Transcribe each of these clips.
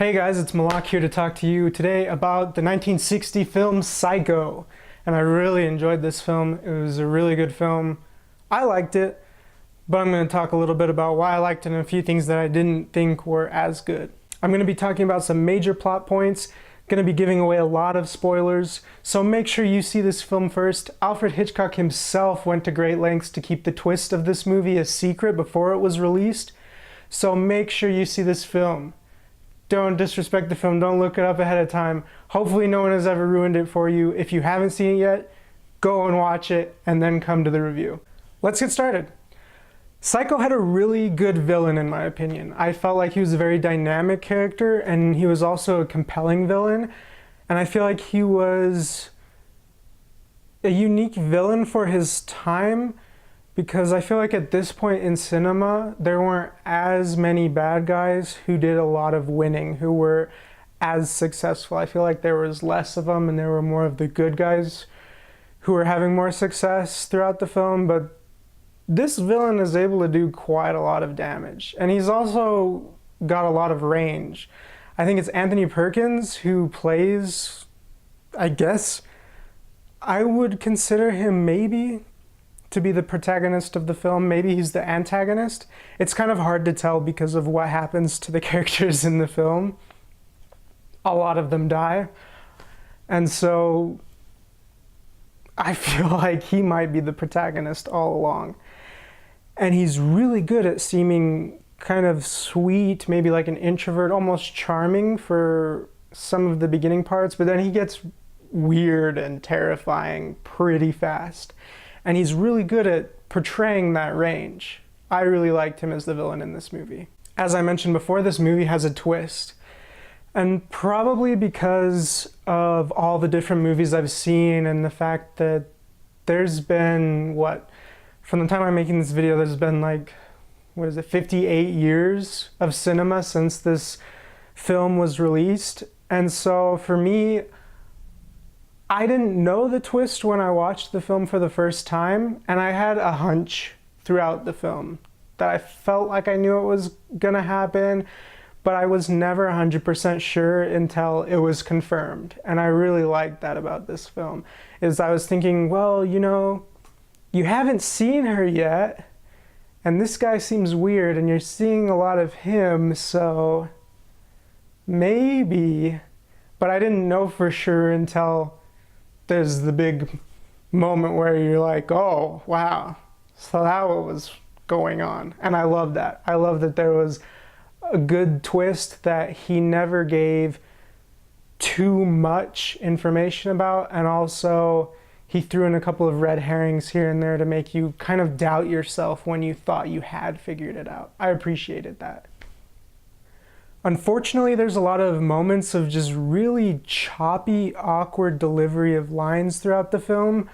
Hey guys, it's MOLOCH here to talk to you today about the 1960 film Psycho. And I really enjoyed this film. It was a really good film. I liked it, but I'm going to talk a little bit about why I liked it and a few things that I didn't think were as good. I'm going to be talking about some major plot points, going to be giving away a lot of spoilers, so make sure you see this film first. Alfred Hitchcock himself went to great lengths to keep the twist of this movie a secret before it was released, so make sure you see this film. Don't disrespect the film, don't look it up ahead of time. Hopefully no one has ever ruined it for you. If you haven't seen it yet, go and watch it and then come to the review. Let's get started. Psycho had a really good villain in my opinion. I felt like he was a very dynamic character and he was also a compelling villain. And I feel like he was a unique villain for his time, because I feel like at this point in cinema, there weren't as many bad guys who did a lot of winning, who were as successful. I feel like there was less of them and there were more of the good guys who were having more success throughout the film, but this villain is able to do quite a lot of damage. And he's also got a lot of range. I think it's Anthony Perkins who plays, I guess, I would consider him maybe to be the protagonist of the film. Maybe he's the antagonist. It's kind of hard to tell because of what happens to the characters in the film. A lot of them die. And so I feel like he might be the protagonist all along. And he's really good at seeming kind of sweet, maybe like an introvert, almost charming for some of the beginning parts, but then he gets weird and terrifying pretty fast. And he's really good at portraying that range. I really liked him as the villain in this movie. As I mentioned before, this movie has a twist. And probably because of all the different movies I've seen and the fact that there's been, from the time I'm making this video, there's been 58 years of cinema since this film was released. And so for me, I didn't know the twist when I watched the film for the first time, and I had a hunch throughout the film that I felt like I knew it was gonna happen, but I was never 100% sure until it was confirmed. And I really liked that about this film, is I was thinking, well, you know, you haven't seen her yet, and this guy seems weird, and you're seeing a lot of him, so maybe, but I didn't know for sure until there's the big moment where you're like, oh, wow, so that was going on. And I love that. I love that there was a good twist that he never gave too much information about, and also he threw in a couple of red herrings here and there to make you kind of doubt yourself when you thought you had figured it out. I appreciated that. Unfortunately, there's a lot of moments of just really choppy, awkward delivery of lines throughout the film.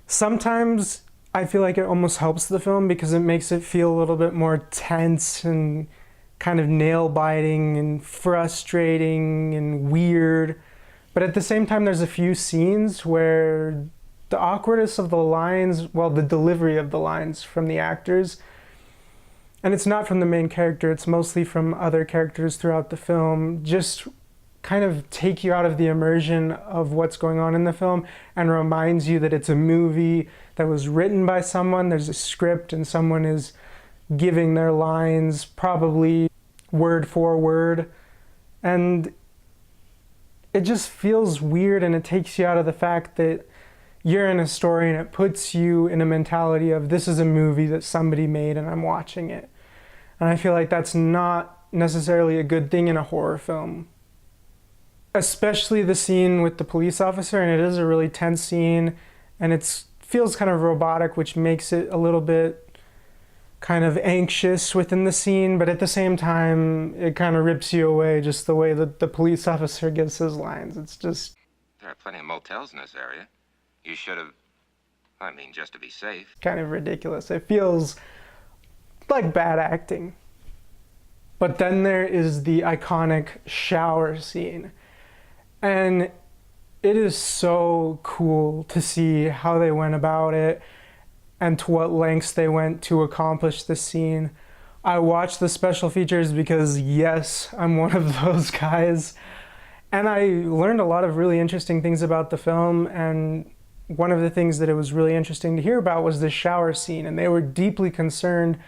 Sometimes I feel like it almost helps the film because it makes it feel a little bit more tense and kind of nail-biting and frustrating and weird. But at the same time, there's a few scenes where the awkwardness of the lines, well, the delivery of the lines from the actors, and it's not from the main character, it's mostly from other characters throughout the film, just kind of take you out of the immersion of what's going on in the film and reminds you that it's a movie that was written by someone, there's a script, and someone is giving their lines probably word for word. And it just feels weird, and it takes you out of the fact that you're in a story, and it puts you in a mentality of this is a movie that somebody made and I'm watching it. And I feel like that's not necessarily a good thing in a horror film. Especially the scene with the police officer, and it is a really tense scene, and it feels kind of robotic, which makes it a little bit kind of anxious within the scene, but at the same time, it kind of rips you away just the way that the police officer gives his lines. It's just... There are plenty of motels in this area. You should have, just to be safe. Kind of ridiculous. It feels like bad acting. But then there is the iconic shower scene. And it is so cool to see how they went about it and to what lengths they went to accomplish this scene. I watched the special features because, yes, I'm one of those guys. And I learned a lot of really interesting things about the film, and one of the things that it was really interesting to hear about was the shower scene, and they were deeply concerned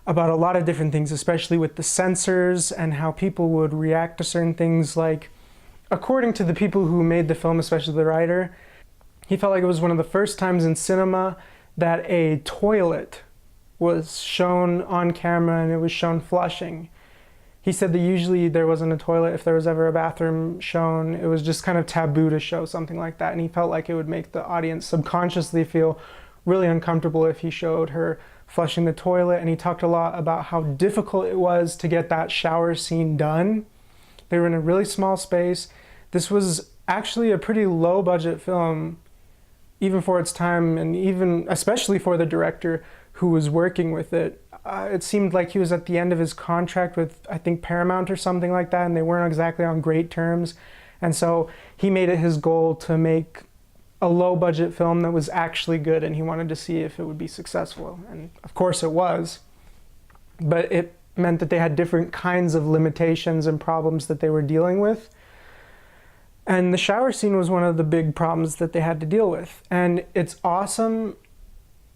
about a lot of different things, especially with the censors and how people would react to certain things. Like, according to the people who made the film, especially the writer, he felt like it was one of the first times in cinema that a toilet was shown on camera and it was shown flushing. He said that usually there wasn't a toilet if there was ever a bathroom shown. It was just kind of taboo to show something like that, and he felt like it would make the audience subconsciously feel really uncomfortable if he showed her flushing the toilet. And he talked a lot about how difficult it was to get that shower scene done. They were in a really small space. This was actually a pretty low budget film, even for its time, and even especially for the director who was working with it. It seemed like he was at the end of his contract with, I think, Paramount or something like that, and they weren't exactly on great terms. And so he made it his goal to make a low budget film that was actually good, and he wanted to see if it would be successful. And of course it was. But it meant that they had different kinds of limitations and problems that they were dealing with. And the shower scene was one of the big problems that they had to deal with. And it's awesome.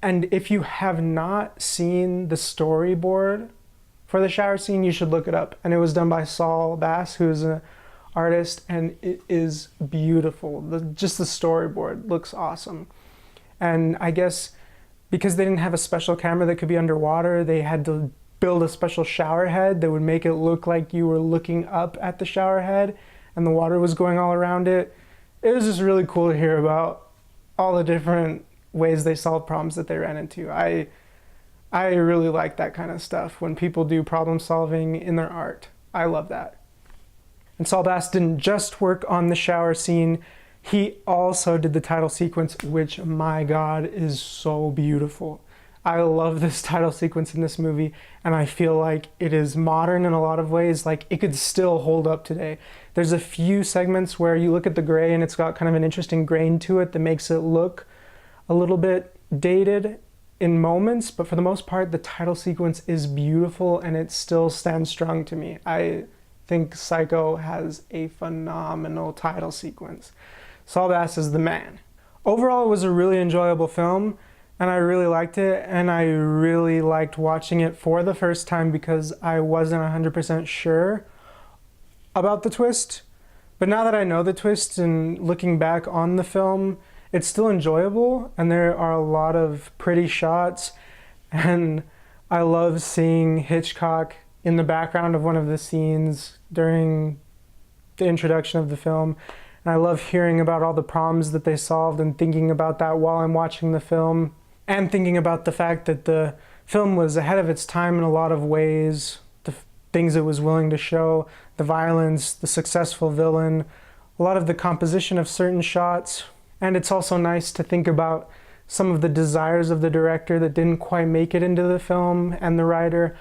And if you have not seen the storyboard for the shower scene, you should look it up. And it was done by Saul Bass, who's an artist, and it is beautiful. Just the storyboard looks awesome. And I guess because they didn't have a special camera that could be underwater, they had to build a special shower head that would make it look like you were looking up at the shower head and the water was going all around it. It was just really cool to hear about all the different ways they solve problems that they ran into. I really like that kind of stuff when people do problem solving in their art. I love that. And Saul Bass didn't just work on the shower scene, he also did the title sequence, which, my God, is so beautiful. I love this title sequence in this movie, and I feel like it is modern in a lot of ways. Like, it could still hold up today. There's a few segments where you look at the gray and it's got kind of an interesting grain to it that makes it look a little bit dated in moments, but for the most part, the title sequence is beautiful and it still stands strong to me. I think Psycho has a phenomenal title sequence. Saul Bass is the man. Overall, it was a really enjoyable film, and I really liked it, and I really liked watching it for the first time because I wasn't 100% sure about the twist. But now that I know the twist and looking back on the film, it's still enjoyable, and there are a lot of pretty shots, and I love seeing Hitchcock in the background of one of the scenes during the introduction of the film. And I love hearing about all the problems that they solved and thinking about that while I'm watching the film, and thinking about the fact that the film was ahead of its time in a lot of ways, the things it was willing to show, the violence, the successful villain, a lot of the composition of certain shots. And it's also nice to think about some of the desires of the director that didn't quite make it into the film, and the writer.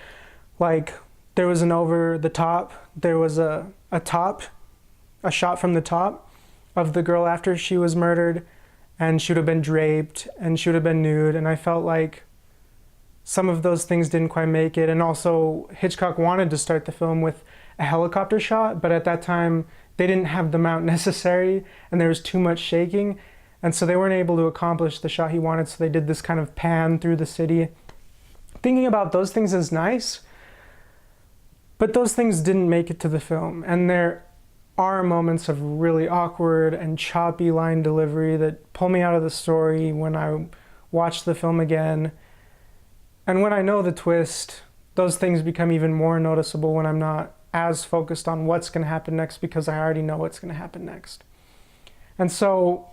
Like, there was an over the top, there was a shot from the top of the girl after she was murdered, and she would have been draped and she would have been nude, and I felt like some of those things didn't quite make it. And also Hitchcock wanted to start the film with a helicopter shot, but at that time they didn't have the mount necessary and there was too much shaking, and so they weren't able to accomplish the shot he wanted, so they did this kind of pan through the city. Thinking about those things is nice, but those things didn't make it to the film, and there are moments of really awkward and choppy line delivery that pull me out of the story when I watch the film again. And when I know the twist, those things become even more noticeable when I'm not as focused on what's going to happen next, because I already know what's going to happen next. And so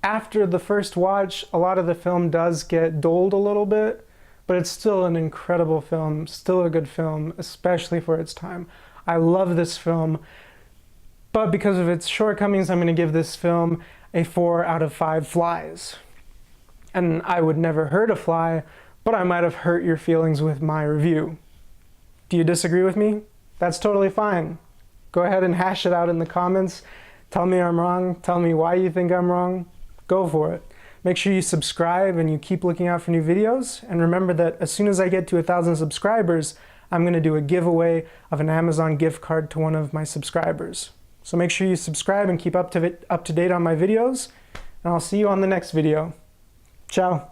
after the first watch, a lot of the film does get dulled a little bit, but it's still an incredible film, still a good film, especially for its time. I love this film. But because of its shortcomings, I'm going to give this film a 4 out of 5 flies. And I would never hurt a fly, but I might have hurt your feelings with my review. Do you disagree with me? That's totally fine. Go ahead and hash it out in the comments. Tell me I'm wrong. Tell me why you think I'm wrong. Go for it. Make sure you subscribe and you keep looking out for new videos. And remember that as soon as I get to 1,000 subscribers, I'm going to do a giveaway of an Amazon gift card to one of my subscribers. So make sure you subscribe and keep up to date on my videos. And I'll see you on the next video. Ciao.